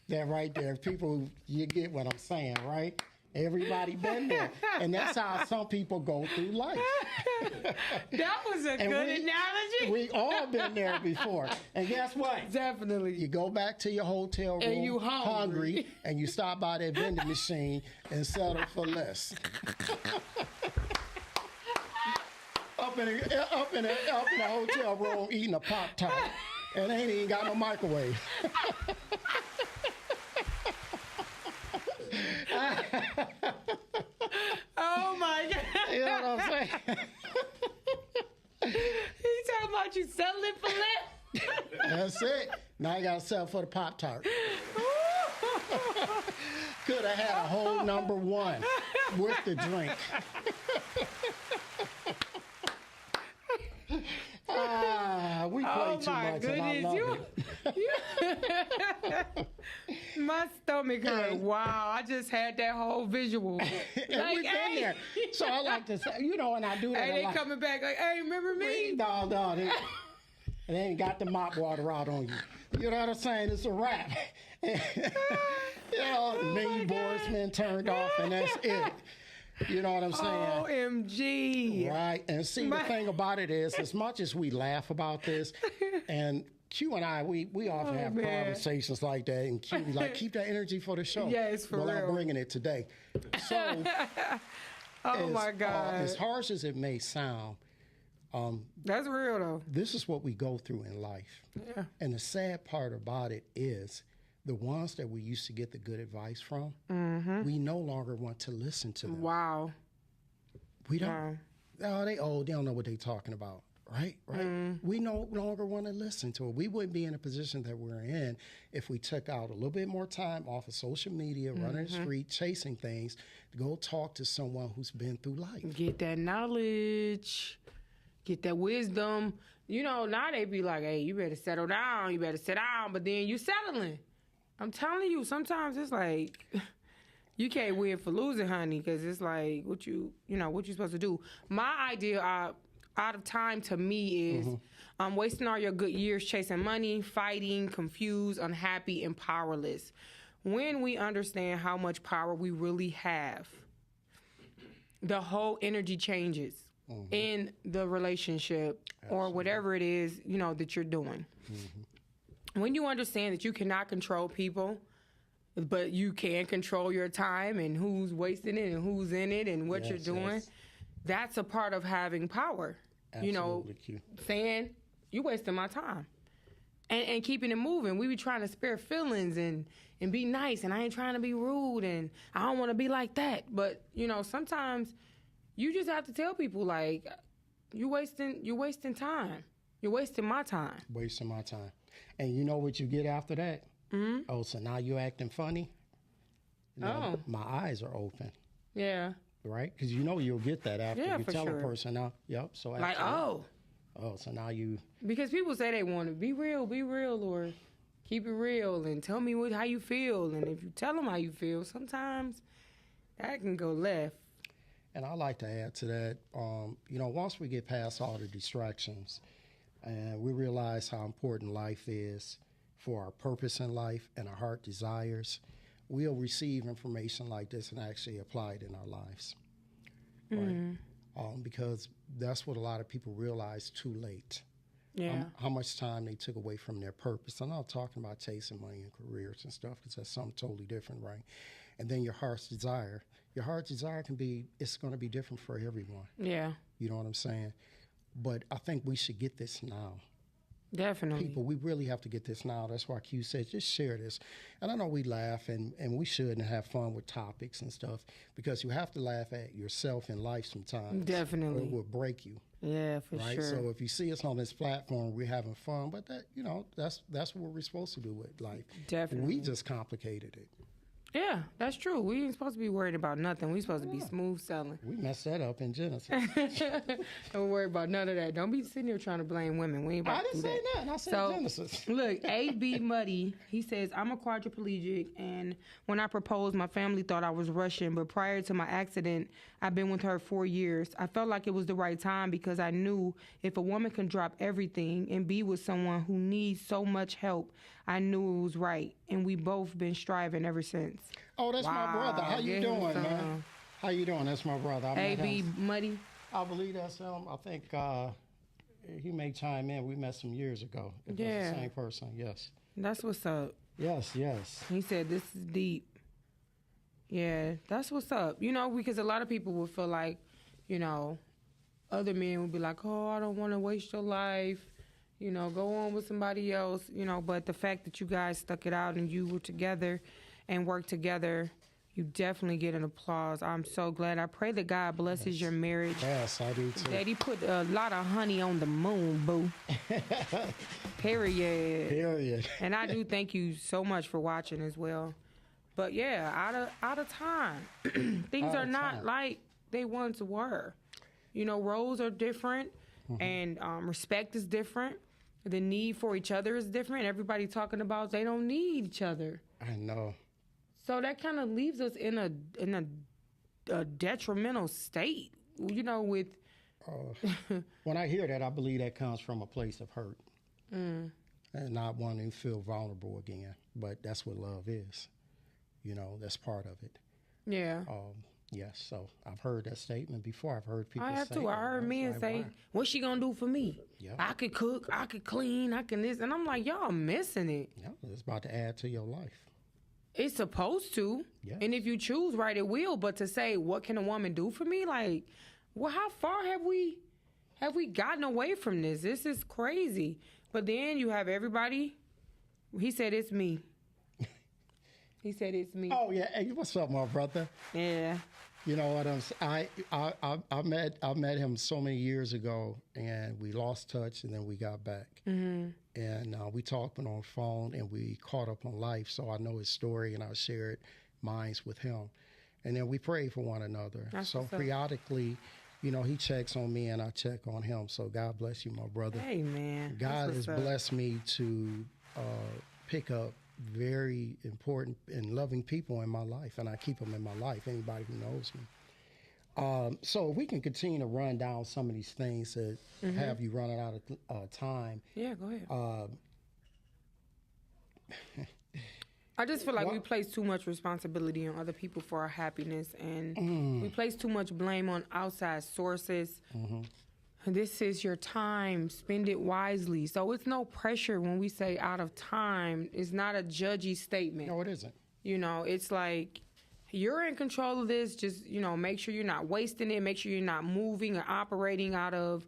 That right there, people, you get what I'm saying, right? Everybody been there. And that's how some people go through life. That was a good analogy. We all been there before. And guess what? Definitely. You go back to your hotel room And you hungry. and you stop by that vending machine and settle for less. Up in a hotel room eating a Pop-Tart and ain't even got no microwave. Oh my God. You know what I'm saying? He talking about you selling for less? That's it. Now you got to sell for the Pop-Tart. Could have had a whole number one with the drink. We play too much, and I love it. My stomach hurt. Wow, I just had that whole visual. And we've been there. So I like to say, and I do that Hey, a they lot. coming back like, hey, remember me? No, they ain't got the mop water out on you. You know what I'm saying? It's a wrap. The menu board's been turned off, and that's it. You know what I'm saying? OMG. Right. And see, the thing about it is, as much as we laugh about this, and Q and I, we often have conversations like that, and Q be like, keep that energy for the show. Yes, for real. I'm bringing it today. So, my God. As harsh as it may sound, That's real, though. this is what we go through in life. Yeah. And the sad part about it is, the ones that we used to get the good advice from, we no longer want to listen to them. Wow. We don't. Oh, they old. They don't know what they're talking about. Right? We no longer want to listen to it. We wouldn't be in a position that we're in if we took out a little bit more time off of social media, running the street, chasing things, to go talk to someone who's been through life. Get that knowledge. Get that wisdom. Now they be like, hey, you better settle down. You better sit down. But then you settling. I'm telling you, sometimes it's like you can't win for losing, honey, because it's like what you supposed to do. My idea out of time to me is wasting all your good years chasing money, fighting, confused, unhappy, and powerless. When we understand how much power we really have, the whole energy changes in the relationship or whatever it is, that you're doing. When you understand that you cannot control people, but you can control your time and who's wasting it and who's in it and what you're doing, that's a part of having power. Absolutely, Q. Saying, you wasting my time. And keeping it moving. We be trying to spare feelings and be nice, and I ain't trying to be rude, and I don't want to be like that. But, sometimes you just have to tell people, like, you're wasting time. You're wasting my time. Wasting my time. And you know what you get after that? Oh, so now you're acting funny? My eyes are open. Yeah. Right? Because you'll get that after you for tell sure. a person now. Yep. So Like, oh, so now you. Because people say they want to be real, or keep it real, and tell me how you feel. And if you tell them how you feel, sometimes that can go left. And I like to add to that, once we get past all the distractions and we realize how important life is for our purpose in life and our heart desires, we'll receive information like this and actually apply it in our lives. Right? Because that's what a lot of people realize too late. Yeah. How much time they took away from their purpose. I'm not talking about chasing money and careers and stuff, because that's something totally different, right? And then your heart's desire. Your heart's desire it's going to be different for everyone. Yeah. You know what I'm saying? But I think we should get this now. Definitely. people, we really have to get this now. That's why Q said, just share this. And I know we laugh and we should and have fun with topics and stuff because you have to laugh at yourself in life sometimes. Definitely. Or it will break you. Yeah, for Right. sure. So if you see us on this platform, we're having fun, but that, that's what we're supposed to do with life. Definitely. We just complicated it. Yeah, that's true. We ain't supposed to be worried about nothing. We supposed to be smooth selling. We messed that up in Genesis. Don't worry about none of that. Don't be sitting here trying to blame women. We ain't about I to didn't do say that. nothing. I said So, Genesis. look, A.B. Muddy, he says, I'm a quadriplegic, and when I proposed, my family thought I was Russian, but prior to my accident, I've been with her 4 years. I felt like it was the right time because I knew if a woman can drop everything and be with someone who needs so much help, I knew it was right, and we both been striving ever since. Oh, that's my brother. How you Give him doing, some. man? How you doing? That's my brother. I met A.B. him. Muddy? I believe that's him. I think he may chime in. We met some years ago. If Yeah. it's the same person, yes. That's what's up. Yes, yes. He said, this is deep. Yeah, that's what's up. Because a lot of people would feel like, other men would be like, oh, I don't want to waste your life. Go on with somebody else. But the fact that you guys stuck it out and you were together and worked together, you definitely get an applause. I'm so glad. I pray that God blesses your marriage. Yes, I do too. Daddy put a lot of honey on the moon, boo. Period. Period. And I do thank you so much for watching as well. But yeah, out of time. Things are not like they once were. Roles are different, and respect is different. The need for each other is different. Everybody talking about they don't need each other. I know. So that kind of leaves us in a detrimental state. With When I hear that, I believe that comes from a place of hurt and not wanting to feel vulnerable again. But that's what love is. That's part of it. yeah. Yes, so I've heard that statement before. I've heard people I have say too. that. I heard It's men like, say, wow. "What's she gonna do for me? Yeah. I could cook, I could clean, I can this," and I'm like, "Y'all missing it. Yeah, it's about to add to your life. It's supposed to, Yes. and if you choose right, it will. But to say, what can a woman do for me? Like, well, how far have we gotten away from this? This is crazy. But then you have everybody. He said, "It's me." He said, "It's me." Oh yeah, hey, what's up, my brother? Yeah. You know what I met him so many years ago, and we lost touch, and then we got back, and we talked on the phone, and we caught up on life. So I know his story, and I shared mine with him, and then we prayed for one another. That's so what's up. periodically, he checks on me, and I check on him. So God bless you, my brother. Hey man. God That's has what's up. blessed me to pick up very important and loving people in my life, and I keep them in my life, anybody who knows me. So if we can continue to run down some of these things that have you running out of time. Yeah, go ahead. I just feel like we place too much responsibility on other people for our happiness, and we place too much blame on outside sources. This is your time. Spend it wisely. So it's no pressure when we say out of time. It's not a judgy statement. No, it isn't. It's like you're in control of this. Just, make sure you're not wasting it. Make sure you're not moving or operating out of,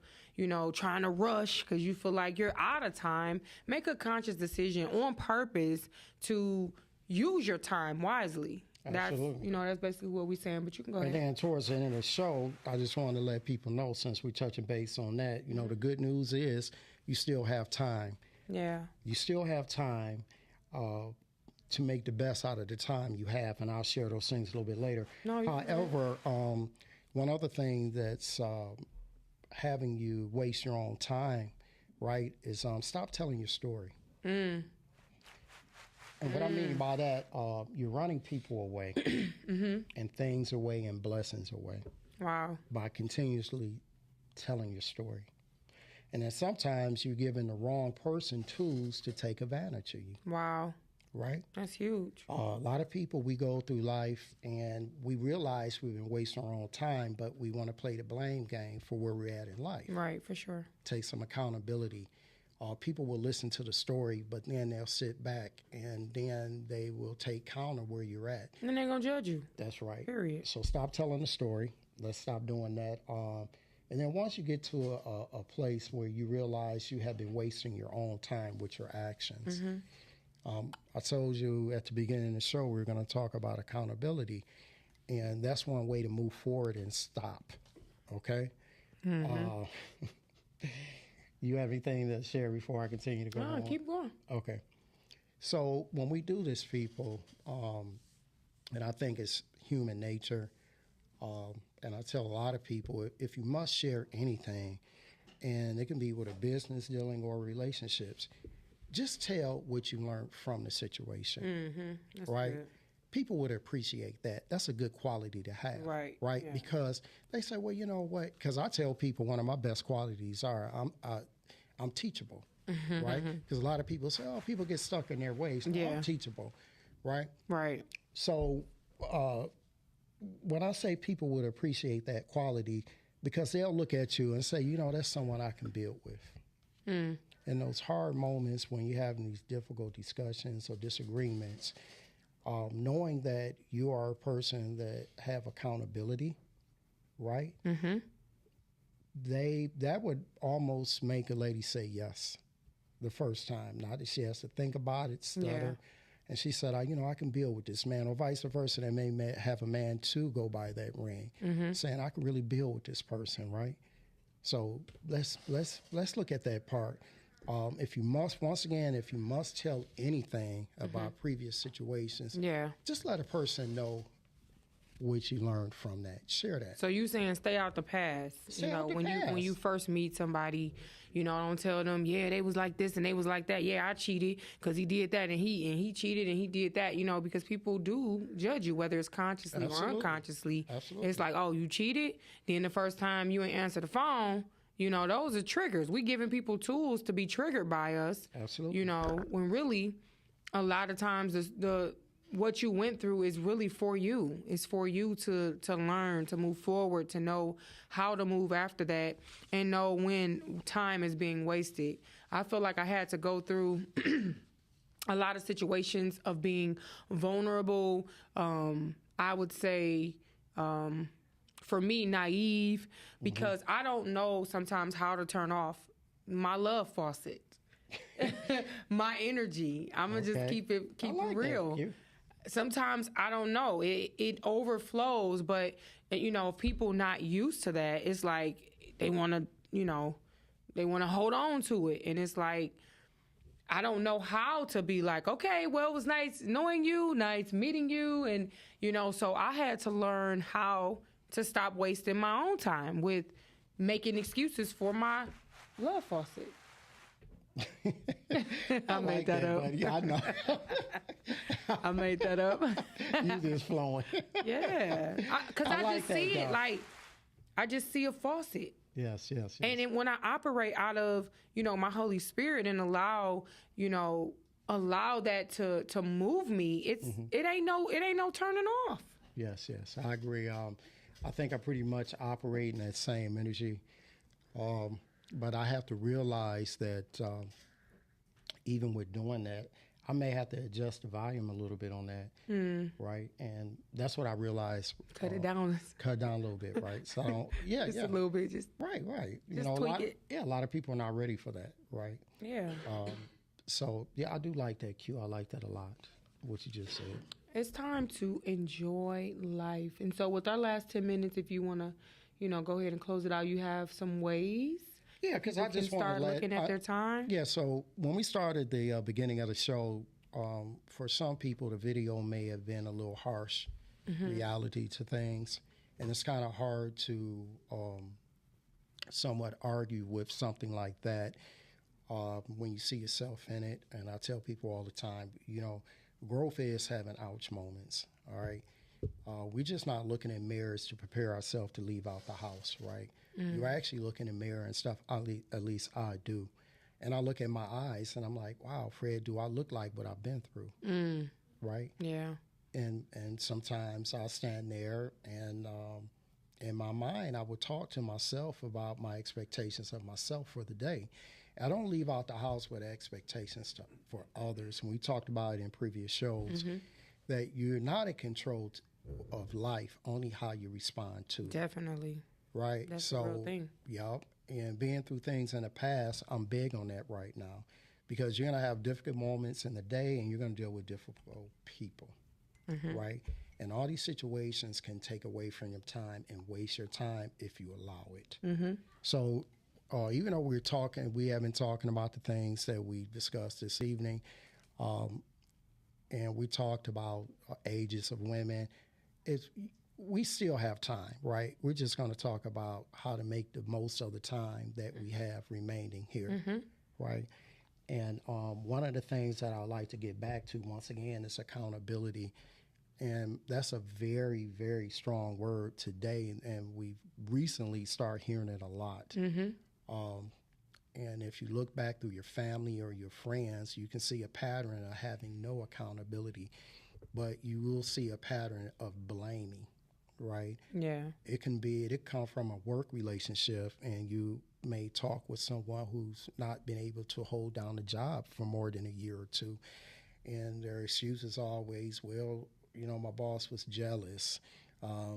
trying to rush because you feel like you're out of time. Make a conscious decision on purpose to use your time wisely. Absolutely. That's basically what we're saying, but you can go And ahead. then towards the end of the show, I just wanted to let people know, since we're touching base on that, the good news is you still have time. Yeah. You still have time to make the best out of the time you have, and I'll share those things a little bit later. No, you However, one other thing that's having you waste your own time, right, is stop telling your story. And what I mean by that, you're running people away and things away and blessings away Wow. by continuously telling your story. And then sometimes you're giving the wrong person tools to take advantage of you, Wow. right? That's huge. A lot of people, we go through life and we realize we've been wasting our own time, but we want to play the blame game for where we're at in life. Right, for sure. Take some accountability. People will listen to the story, but then they'll sit back and then they will take counter where you're at. And then they're going to judge you. That's right. Period. So stop telling the story. Let's stop doing that. And then once you get to a place where you realize you have been wasting your own time with your actions, I told you at the beginning of the show we were going to talk about accountability, and that's one way to move forward and stop. Okay. You have anything to share before I continue to go on? Keep going. Okay. So when we do this, people, and I think it's human nature, and I tell a lot of people, if you must share anything, and it can be with a business dealing or relationships, just tell what you learned from the situation, right? Good. People would appreciate that. That's a good quality to have, Right, Right? yeah. Because they say, well, you know what? Because I tell people one of my best qualities are I'm teachable, right? Because a lot of people say, oh, people get stuck in their ways. No, Yeah. I'm teachable, right? Right. So when I say people would appreciate that quality, because they'll look at you and say, you know, that's someone I can build with. In those hard moments when you're having these difficult discussions or disagreements, knowing that you are a person that have accountability, right? That would almost make a lady say yes the first time. Not that she has to think about it, stutter. Yeah. And she said, I can build with this man, or vice versa. They may have a man too go by that ring, saying I can really build with this person, right? So let's look at that part. If you must tell anything about previous situations, just let a person know what you learned from that. Share that. So you saying stay out the past. Stay out the when past. you first meet somebody, don't tell them, yeah, they was like this and they was like that. Yeah, I cheated because he did that and he cheated and he did that, because people do judge you, whether it's consciously or unconsciously. Absolutely. It's like, oh, you cheated? Then the first time you ain't answer the phone, those are triggers. We giving people tools to be triggered by us. Absolutely. When really a lot of times what you went through is really for you. It's for you to learn, to move forward, to know how to move after that, and know when time is being wasted. I feel like I had to go through a lot of situations of being vulnerable. I would say, for me, naive, because I don't know sometimes how to turn off my love faucet, my energy. I'm gonna just keep it real. Sometimes I don't know. It overflows, but if people not used to that, it's like they want to hold on to it, and it's like I don't know how to be like, okay, well, it was nice knowing you, nice meeting you, and so I had to learn how to stop wasting my own time with making excuses for my love faucet. I made that up. Buddy. I know. I made that up. You just flowing. Yeah, because I like just that, see it though. like I just see a faucet. Yes. And then when I operate out of my Holy Spirit and allow that to move me, it ain't no turning off. Yes, I agree. I think I pretty much operate in that same energy, but I have to realize that even with doing that, I may have to adjust the volume a little bit on that, right? And that's what I realized. Cut it down. Cut down a little bit, right? So Just a little bit. Just right. Just tweak it. A lot of people are not ready for that, right? Yeah. So I do like that cue. I like that a lot. What you just said. It's time to enjoy life. And so with our last 10 minutes, if you want to, go ahead and close it out, you have some ways. Yeah, because I just want to start looking at their time. Yeah, so when we started the beginning of the show, for some people, the video may have been a little harsh reality to things. And it's kind of hard to somewhat argue with something like that when you see yourself in it. And I tell people all the time, growth is having ouch moments, all right? We're just not looking in mirrors to prepare ourselves to leave out the house, right? You're actually looking in the mirror and stuff, at least I do. And I look at my eyes and I'm like, wow, Fred, do I look like what I've been through, right? Yeah. And sometimes I'll stand there and in my mind, I would talk to myself about my expectations of myself for the day. I don't leave out the house with expectations for others. And we talked about it in previous shows, that you're not in control of life, only how you respond to it. Definitely. right? That's a real thing. Yup. And being through things in the past, I'm big on that right now because you're going to have difficult moments in the day and you're going to deal with difficult people, right? And all these situations can take away from your time and waste your time if you allow it. So even though we have been talking about the things that we discussed this evening, and we talked about ages of women, we still have time, right? We're just going to talk about how to make the most of the time that we have remaining here, right? And one of the things that I like to get back to once again is accountability. And that's a very, very strong word today. And we've recently started hearing it a lot. And if you look back through your family or your friends, you can see a pattern of having no accountability, but you will see a pattern of blaming, right? Yeah. It come from a work relationship, and you may talk with someone who's not been able to hold down a job for more than a year or two. And their excuse is always, well, my boss was jealous.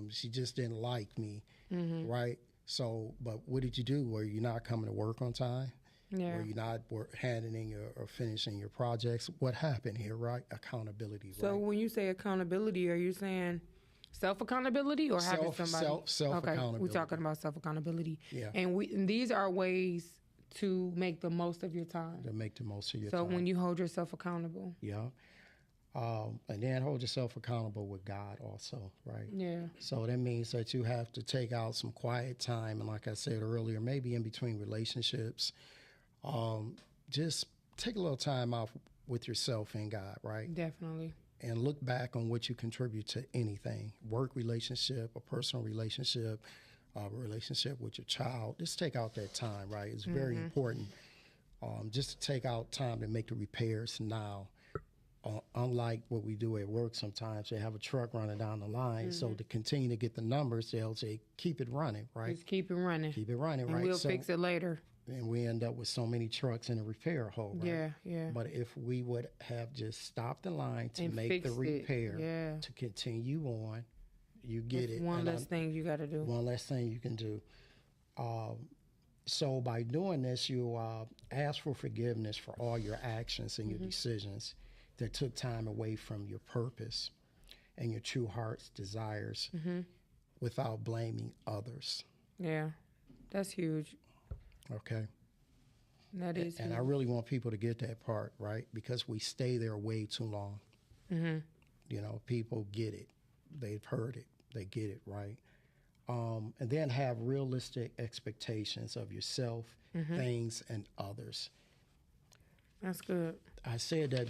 She just didn't like me, right? So, but what did you do? Were you not coming to work on time? Yeah. Were you not handling or finishing your projects? What happened here, right? Accountability, So right? when you say accountability, are you saying self-accountability or having somebody? Self-accountability. Okay, we're talking about self-accountability. Yeah. And these are ways to make the most of your time. To make the most of your So time. when you hold yourself accountable. Yeah. And then hold yourself accountable with God also, right? Yeah. So that means that you have to take out some quiet time. And like I said earlier, maybe in between relationships, just take a little time off with yourself and God, right? Definitely. And look back on what you contribute to anything, work relationship, a personal relationship, a relationship with your child. Just take out that time, right? It's very important just to take out time to make the repairs now. Unlike what we do at work sometimes, they have a truck running down the line. So to continue to get the numbers, they'll say, keep it running, right? Just keep it running. Keep it running, And right? we'll fix it later. And we end up with so many trucks in a repair hole, right? Yeah, yeah. But if we would have just stopped the line to And make the fixed it, repair, yeah. to continue on, you get It's it. one And less thing you got to do. One less thing you can do. So by doing this, you ask for forgiveness for all your actions and your decisions that took time away from your purpose and your true heart's desires without blaming others. Yeah, that's huge. Okay? That is And huge. I really want people to get that part, right? Because we stay there way too long. People get it. They've heard it. They get it, right? And then have realistic expectations of yourself, things, and others. That's good. I said that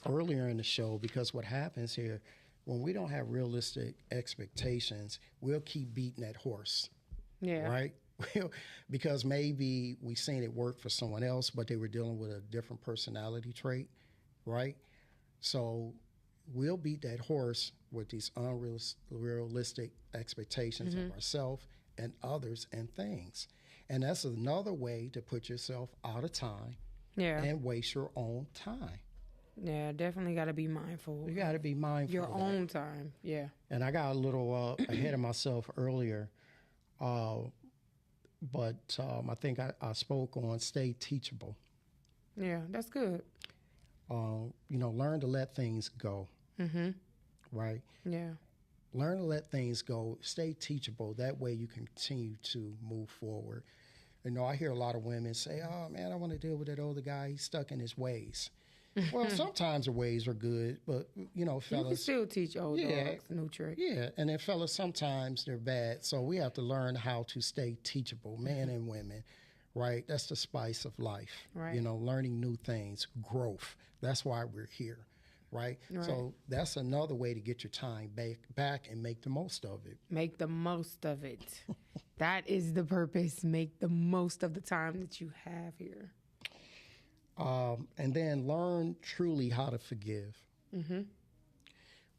earlier in the show because what happens here, when we don't have realistic expectations, we'll keep beating that horse, Yeah. right? Because maybe we seen it work for someone else, but they were dealing with a different personality trait, right? So we'll beat that horse with these unrealistic expectations of ourselves and others and things. And that's another way to put yourself out of time Yeah. and waste your own time. Yeah, definitely got to be mindful. You got to be mindful Your of that. own time. Yeah. And I got a little ahead of myself earlier, but I think I spoke on stay teachable. Yeah, that's good. Learn to let things go. Right? Yeah. Learn to let things go. Stay teachable. That way you can continue to move forward. I hear a lot of women say, oh, man, I want to deal with that older guy. He's stuck in his ways. Well, sometimes the ways are good, but, fellas. You can still teach old dogs new tricks. Yeah, and then fellas, sometimes they're bad. So we have to learn how to stay teachable, men and women, right? That's the spice of life. Right. Learning new things, growth. That's why we're here, right? So that's another way to get your time back and make the most of it. Make the most of it. That is the purpose. Make the most of the time that you have here. And then learn truly how to forgive.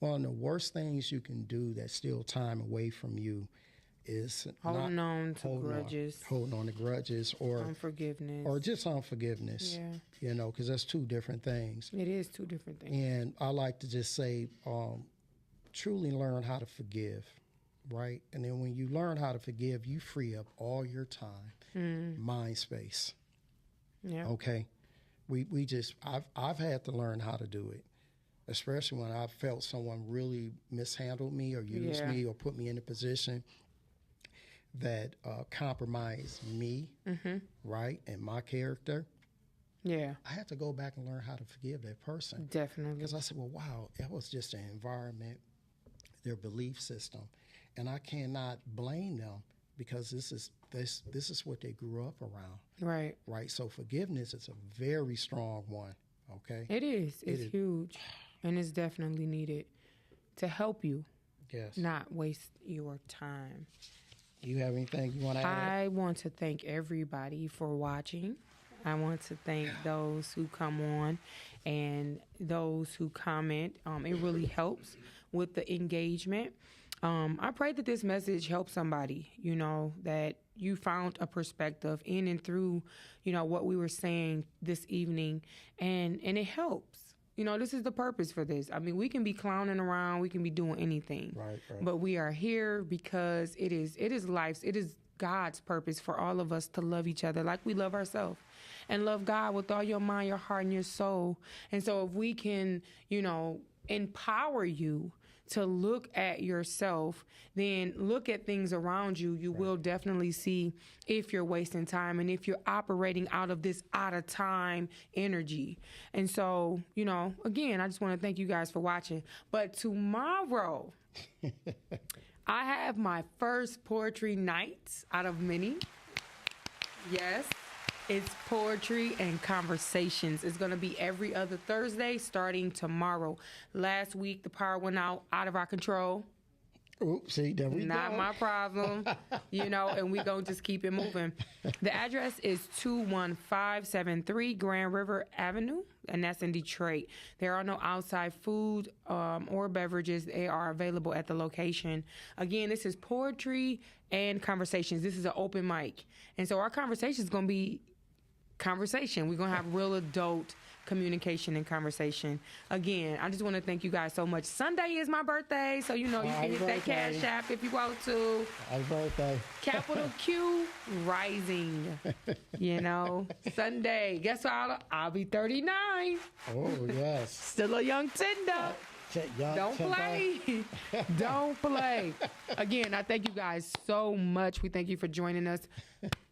One of the worst things you can do that steal time away from you is Holding on to grudges. Holding on to grudges or unforgiveness. Or just unforgiveness. Yeah. Because that's two different things. It is two different things. And I like to just say, truly learn how to forgive. right? And then when you learn how to forgive, you free up all your time, mind space. Yeah. Okay. I've had to learn how to do it, especially when I felt someone really mishandled me or used me or put me in a position that compromised me, right, and my character. Yeah. I had to go back and learn how to forgive that person. Definitely. Because I said, well, wow, that was just an environment, their belief system. And I cannot blame them because this is what they grew up around. Right. Right. So forgiveness is a very strong one. Okay. It is. It's huge. And it's definitely needed to help you not waste your time. You have anything you want to add? I want to thank everybody for watching. I want to thank those who come on and those who comment. It really helps with the engagement. I pray that this message helps somebody, that you found a perspective in and through, what we were saying this evening, and it helps. This is the purpose for this. I mean, we can be clowning around, we can be doing anything, right. But we are here because it is God's purpose for all of us to love each other like we love ourselves. And love God with all your mind, your heart, and your soul. And so if we can, empower you to look at yourself, then look at things around you. You will definitely see if you're wasting time and if you're operating out of this out of time energy. And so, again, I just want to thank you guys for watching. But tomorrow, I have my first poetry night out of many. Yes. It's poetry and conversations. It's going to be every other Thursday starting tomorrow. Last week, the power went out of our control. Oops, see, there we go. Not my problem, and we going to just keep it moving. The address is 21573 Grand River Avenue, and that's in Detroit. There are no outside food or beverages. They are available at the location. Again, this is poetry and conversations. This is an open mic. And so our conversation is going to be conversation. We're going to have real adult communication and conversation. Again, I just want to thank you guys so much. Sunday is my birthday, so you can hit that Cash App if you want to. Happy birthday. Capital Q Rising. Sunday. Guess what? I'll be 39. Oh, yes. Still a young tender. Don't play. Don't play. Again, I thank you guys so much. We thank you for joining us.